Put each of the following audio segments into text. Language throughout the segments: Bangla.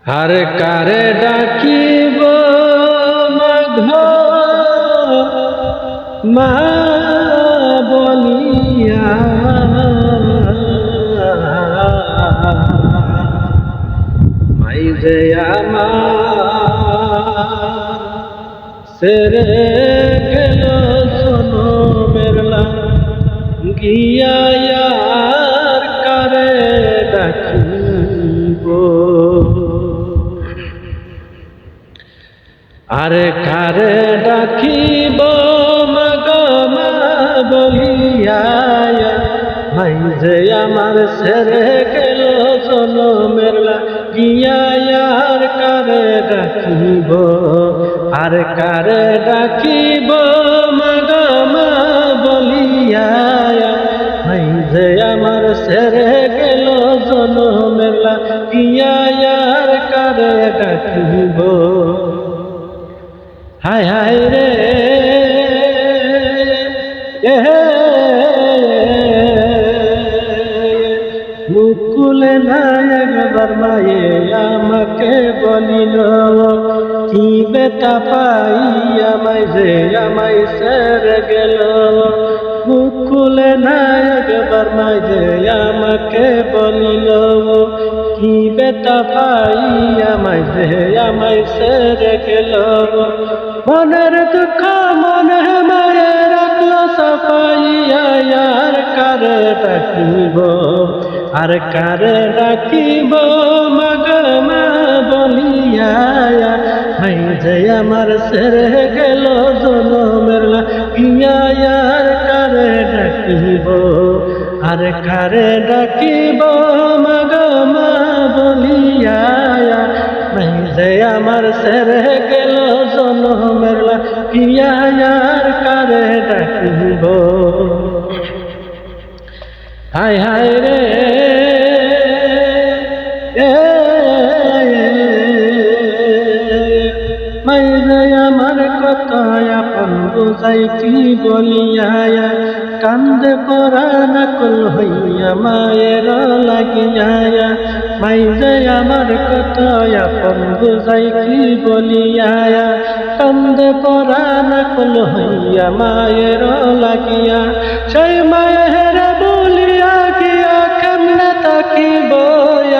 আর কারে ডাকিব মাঘ মা বলিয়া মাই যে আমার সেরে গেল জনমের গিয়া আর কারে ডাকিব আরে কারে ডাকিব মাগো মা বলিয়া ভাই যে আমার সেরে গেল জনমের গিয়া আর কারে ডাকিব আর কারে ডাকিব মাগো মা বলিয়া ভাই যে আমার সেরে গেল জনমের গিয়া আর কারে ডাকিব হায় হায় রে মুকুলে না একবার মায়ে আমাকে বলিল কি বেটা পাই আমায় যে আমায় সেরে গেল মুকুলে না একবার মায়ে যে আমাকে বলিল কি বেটা পাই আমায় যে আমায় সেরে গেল মনের দুঃখ মনে মায়ে রাখলো সাফাইয়া আর কারে ডাকিব আর কারে ডাকিব মাগো মা বলিয়া ভাই যে আমার সেরে গেল জনমের গিয়া আর কারে ডাকিব আর কারে ডাকিব মাগো মা বলিয়া ভাই যে আমার সেরে গেল জনমের গিয়া আর কারে ডাকিব হায় হায় রে মাইরে আমার কথা আপন বুঝাই কি বলিয়া কান্দে পরা নকল হইয়া মায়ের লাগিয়া মাইরে আমার কথা আপন বুঝাই কি বলিয়া কান্দে পরা নকল হইয়া মায়ের লাগিয়া সেই মায়ের বলিয়া গিয়া কেমনে তাকিব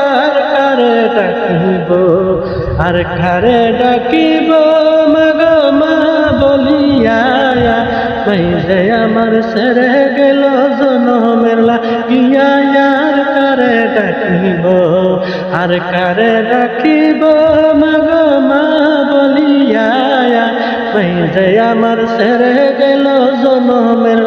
আর কারে ডাকিব আর কারে ডাকিব মাগো মা বলিয়া ভাই যে আমার সেরে গেল জনমের গিয়া আর কারে ডাকিব আর কারে ডাকিব মাগো মা বলিয়া ভাই যে আমার সেরে গেল জনমের